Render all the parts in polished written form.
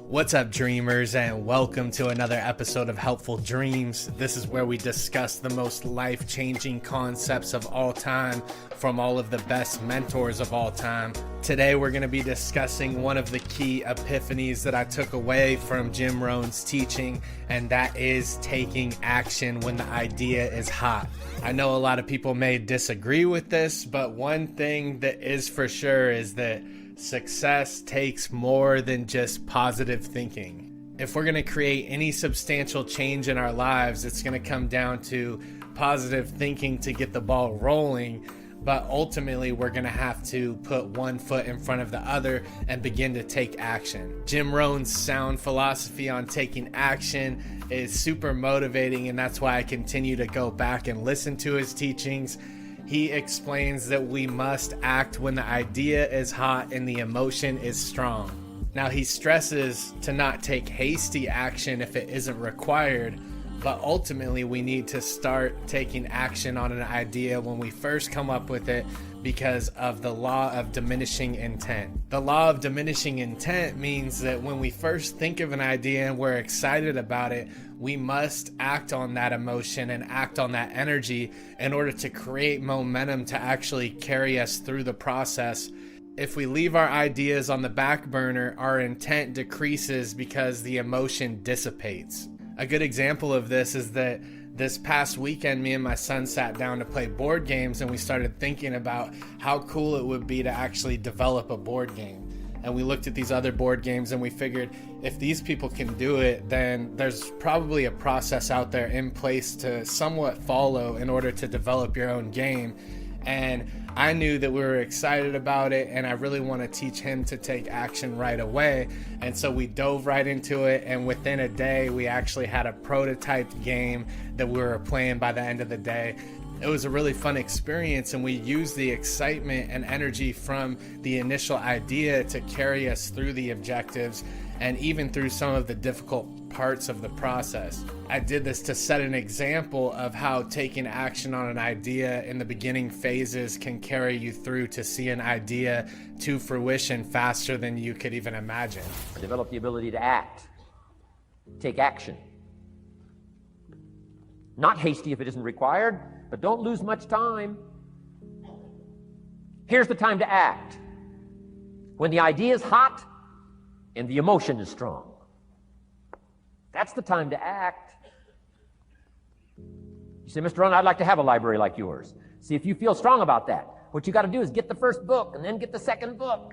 What's up, dreamers, and welcome to another episode of Helpful Dreams. This is where we discuss the most life-changing concepts of all time from all of the best mentors of all time. Today, we're going to be discussing one of the key epiphanies that I took away from Jim Rohn's teaching, and that is taking action when the idea is hot. I know a lot of people may disagree with this, but one thing that is for sure is that success takes more than just positive thinking. If we're going to create any substantial change in our lives, it's going to come down to positive thinking to get the ball rolling. But ultimately, we're going to have to put one foot in front of the other and begin to take action. Jim Rohn's sound philosophy on taking action is super motivating, and that's why I continue to go back and listen to his teachings. He explains that we must act when the idea is hot and the emotion is strong. Now, he stresses to not take hasty action if it isn't required, but ultimately we need to start taking action on an idea when we first come up with it because of the law of diminishing intent. The law of diminishing intent means that when we first think of an idea and we're excited about it, we must act on that emotion and act on that energy in order to create momentum to actually carry us through the process. If we leave our ideas on the back burner, our intent decreases because the emotion dissipates. A good example of this is that this past weekend, me and my son sat down to play board games, and we started thinking about how cool it would be to actually develop a board game. And we looked at these other board games and we figured if these people can do it, then there's probably a process out there in place to somewhat follow in order to develop your own game. And I knew that we were excited about it, and I really want to teach him to take action right away. And so we dove right into it, and within a day, we actually had a prototyped game that we were playing by the end of the day. It was a really fun experience, and we used the excitement and energy from the initial idea to carry us through the objectives and even through some of the difficult parts of the process. I did this to set an example of how taking action on an idea in the beginning phases can carry you through to see an idea to fruition faster than you could even imagine. Develop the ability to act, take action. Not hasty if it isn't required, but don't lose much time. Here's the time to act. When the idea is hot and the emotion is strong. That's the time to act. You say, Mr. Rohn, I'd like to have a library like yours. See, if you feel strong about that, what you got to do is get the first book and then get the second book.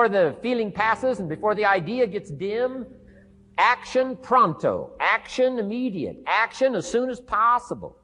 before the feeling passes and before the idea gets dim, action pronto, action immediate, action as soon as possible.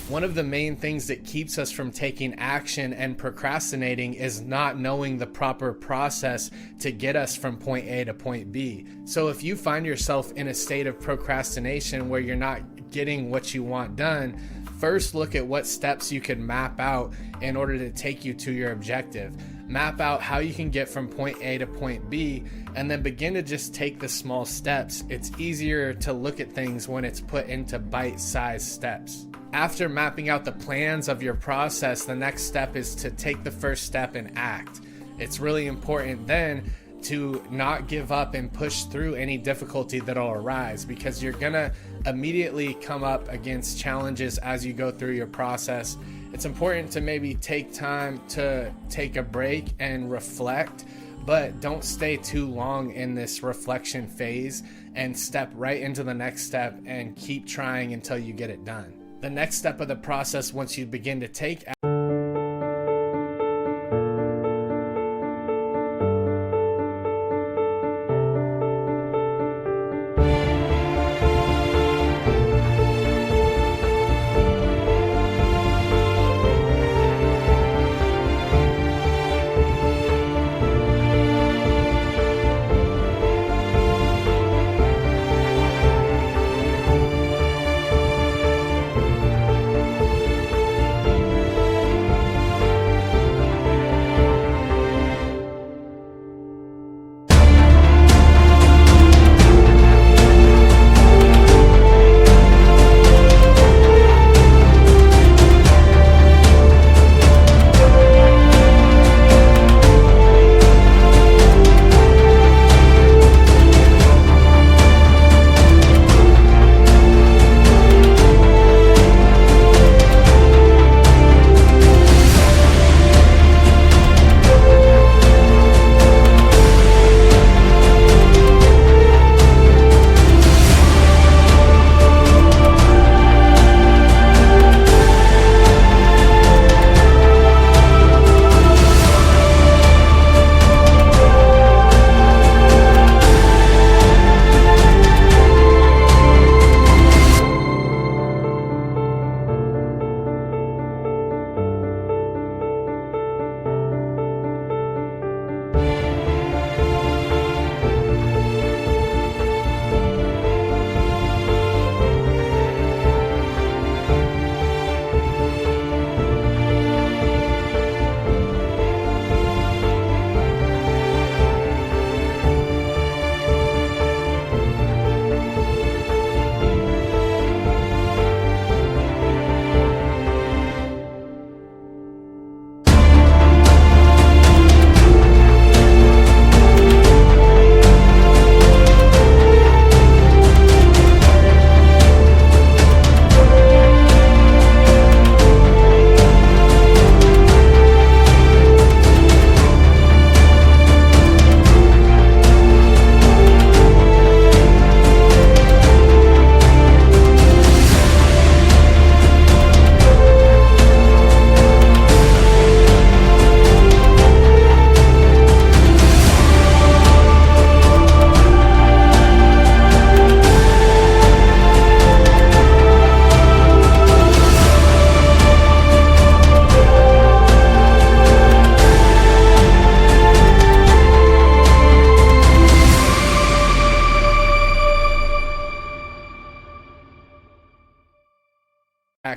One of the main things that keeps us from taking action and procrastinating is not knowing the proper process to get us from point A to point B. So if you find yourself in a state of procrastination where you're not getting what you want done, first look at what steps you can map out in order to take you to your objective. Map out how you can get from point A to point B, and then begin to just take the small steps. It's easier to look at things when it's put into bite-sized steps. After mapping out the plans of your process, the next step is to take the first step and act. It's really important then to not give up and push through any difficulty that'll arise, because you're gonna immediately come up against challenges as you go through your process. It's important to maybe take time to take a break and reflect, but don't stay too long in this reflection phase, and step right into the next step and keep trying until you get it done. The next step of the process, once you begin to take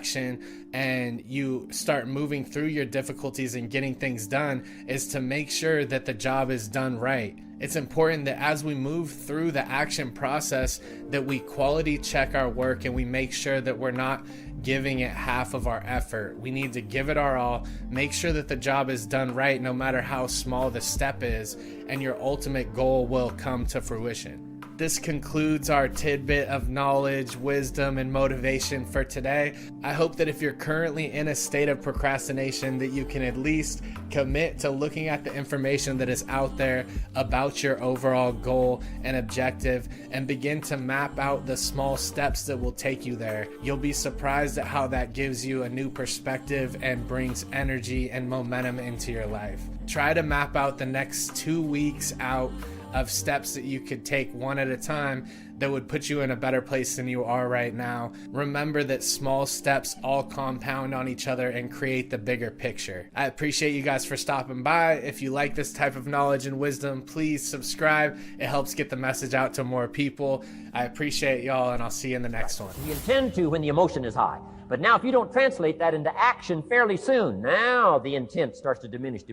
action and you start moving through your difficulties and getting things done is to make sure that the job is done right. It's important that as we move through the action process that we quality check our work and we make sure that we're not giving it half of our effort. We need to give it our all, make sure that the job is done right no matter how small the step is, and your ultimate goal will come to fruition. This concludes our tidbit of knowledge, wisdom, and motivation for today. I hope that if you're currently in a state of procrastination, that you can at least commit to looking at the information that is out there about your overall goal and objective and begin to map out the small steps that will take you there. You'll be surprised at how that gives you a new perspective and brings energy and momentum into your life. Try to map out the next 2 weeks out of steps that you could take one at a time that would put you in a better place than you are right now. Remember that small steps all compound on each other and create the bigger picture. I appreciate you guys for stopping by. If you like this type of knowledge and wisdom, please subscribe. It helps get the message out to more people. I appreciate y'all, and I'll see you in the next one. You intend to when the emotion is high. But now if you don't translate that into action fairly soon, now the intent starts to diminish.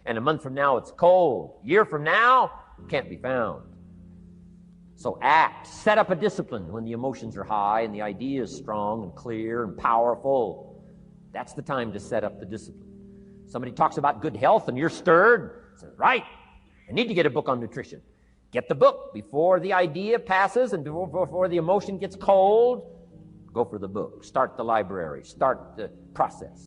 And a month from now, it's cold. A year from now, it can't be found. So act. Set up a discipline when the emotions are high and the idea is strong and clear and powerful. That's the time to set up the discipline. Somebody talks about good health and you're stirred. Says, right, I need to get a book on nutrition. Get the book before the idea passes and before the emotion gets cold. Go for the book. Start the library. Start the process.